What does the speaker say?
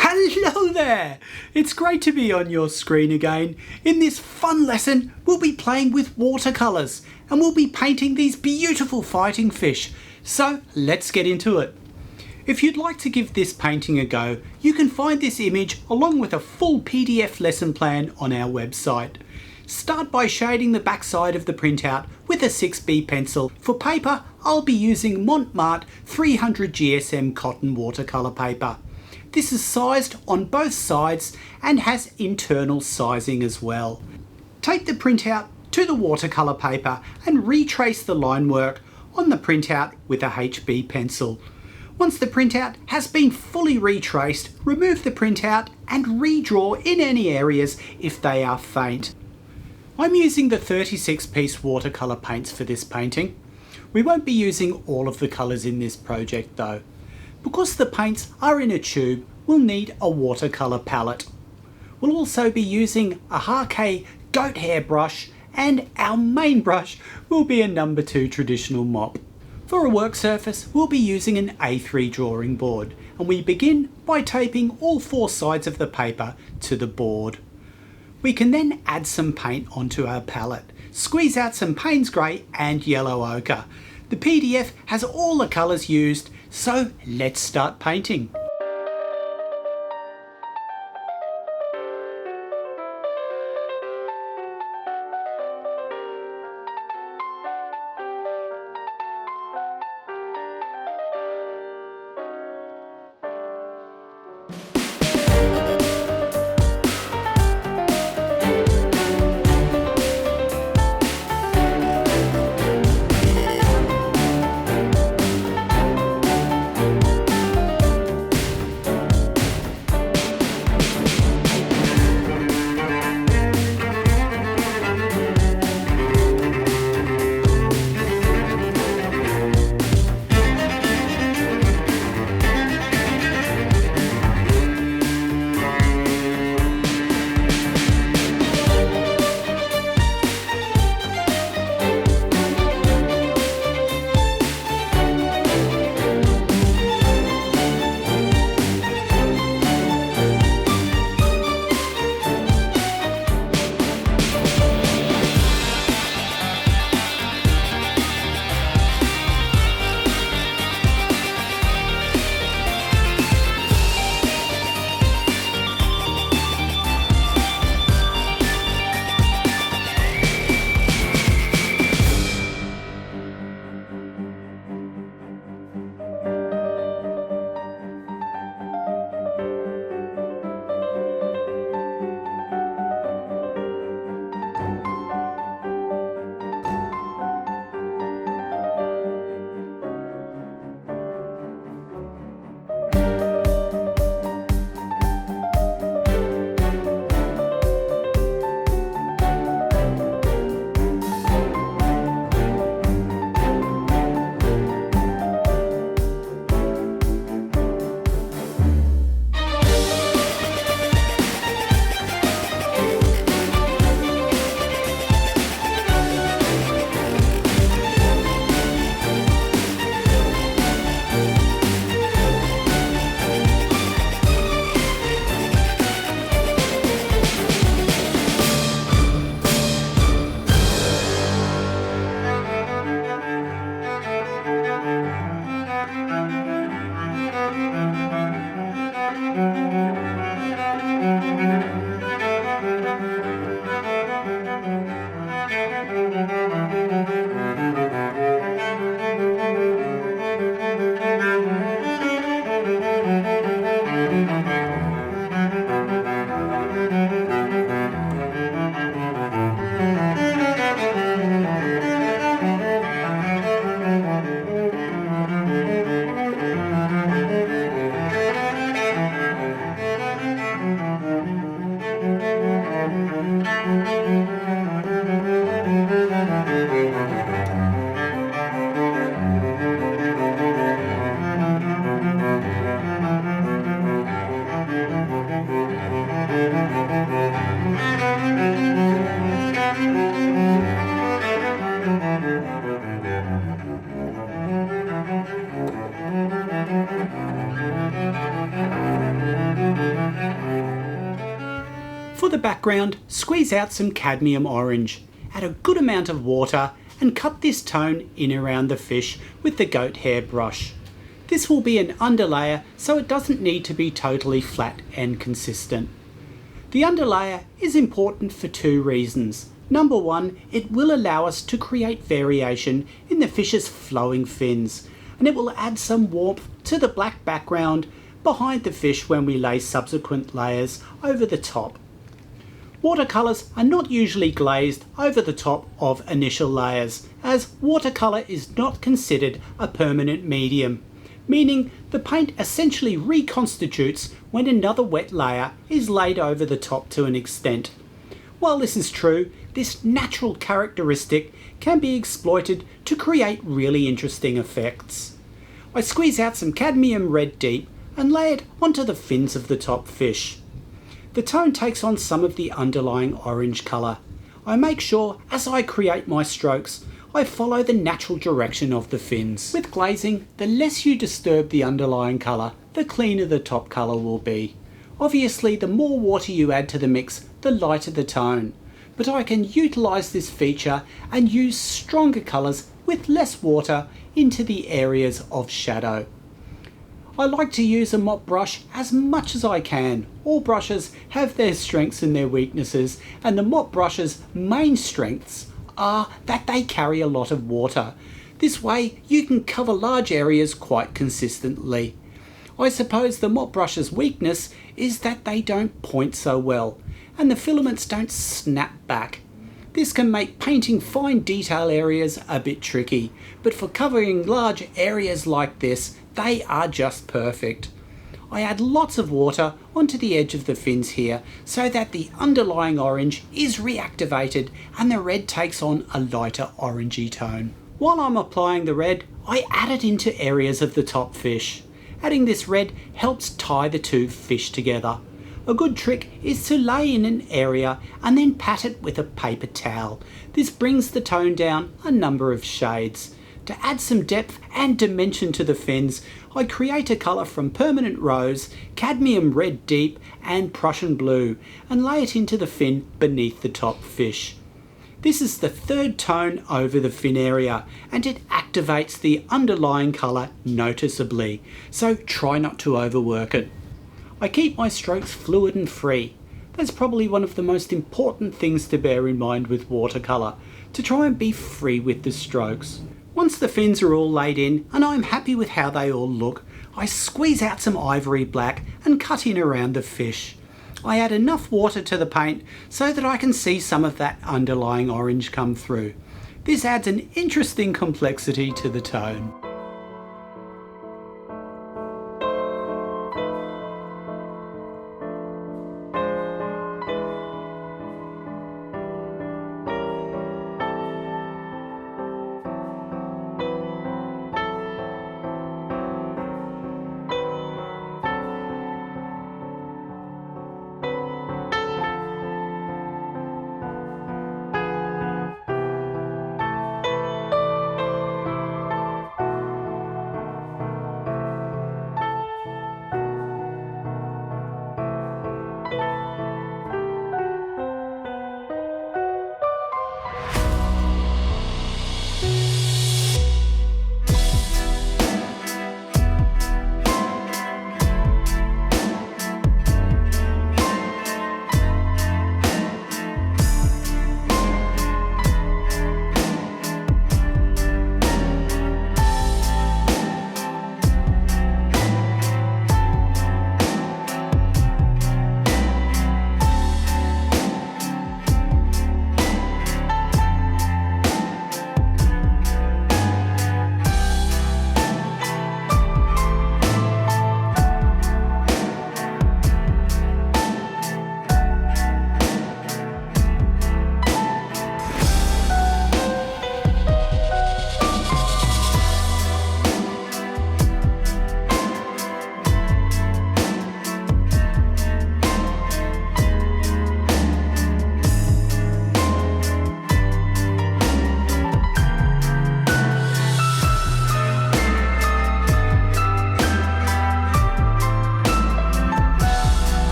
Hello there! It's great to be on your screen again. In this fun lesson, we'll be playing with watercolours and we'll be painting these beautiful fighting fish. So let's get into it. If you'd like to give this painting a go, you can find this image along with a full PDF lesson plan on our website. Start by shading the backside of the printout with a 6B pencil. For paper, I'll be using Montmartre 300 GSM cotton watercolour paper. This is sized on both sides and has internal sizing as well. Take the printout to the watercolour paper and retrace the line work on the printout with a HB pencil. Once the printout has been fully retraced, remove the printout and redraw in any areas if they are faint. I'm using the 36-piece watercolour paints for this painting. We won't be using all of the colours in this project though. Because the paints are in a tube, we'll need a watercolour palette. We'll also be using a Harkay goat hair brush, and our main brush will be a No. 2 traditional mop. For a work surface, we'll be using an A3 drawing board, and we begin by taping all four sides of the paper to the board. We can then add some paint onto our palette. Squeeze out some Payne's Grey and yellow ochre. The PDF has all the colours used, so let's start painting. the background, squeeze out some cadmium orange, add a good amount of water and cut this tone in around the fish with the goat hair brush. This will be an underlayer, so it doesn't need to be totally flat and consistent. The underlayer is important for two reasons. Number one, it will allow us to create variation in the fish's flowing fins, and it will add some warmth to the black background behind the fish when we lay subsequent layers over the top. Watercolours are not usually glazed over the top of initial layers, as watercolour is not considered a permanent medium, meaning the paint essentially reconstitutes when another wet layer is laid over the top to an extent. While this is true, this natural characteristic can be exploited to create really interesting effects. I squeeze out some cadmium red deep and lay it onto the fins of the top fish. The tone takes on some of the underlying orange colour. I make sure as I create my strokes, I follow the natural direction of the fins. With glazing, the less you disturb the underlying colour, the cleaner the top colour will be. Obviously, the more water you add to the mix, the lighter the tone. But I can utilise this feature and use stronger colours with less water into the areas of shadow. I like to use a mop brush as much as I can. All brushes have their strengths and their weaknesses, and the mop brush's main strengths are that they carry a lot of water. This way you can cover large areas quite consistently. I suppose the mop brush's weakness is that they don't point so well, and the filaments don't snap back. This can make painting fine detail areas a bit tricky, but for covering large areas like this, they are just perfect. I add lots of water onto the edge of the fins here so that the underlying orange is reactivated and the red takes on a lighter orangey tone. While I'm applying the red, I add it into areas of the top fish. Adding this red helps tie the two fish together. A good trick is to lay in an area and then pat it with a paper towel. This brings the tone down a number of shades. To add some depth and dimension to the fins, I create a colour from permanent rose, cadmium red deep and Prussian blue and lay it into the fin beneath the top fish. This is the third tone over the fin area and it activates the underlying colour noticeably, so try not to overwork it. I keep my strokes fluid and free. That's probably one of the most important things to bear in mind with watercolour, to try and be free with the strokes. Once the fins are all laid in and I'm happy with how they all look, I squeeze out some ivory black and cut in around the fish. I add enough water to the paint so that I can see some of that underlying orange come through. This adds an interesting complexity to the tone.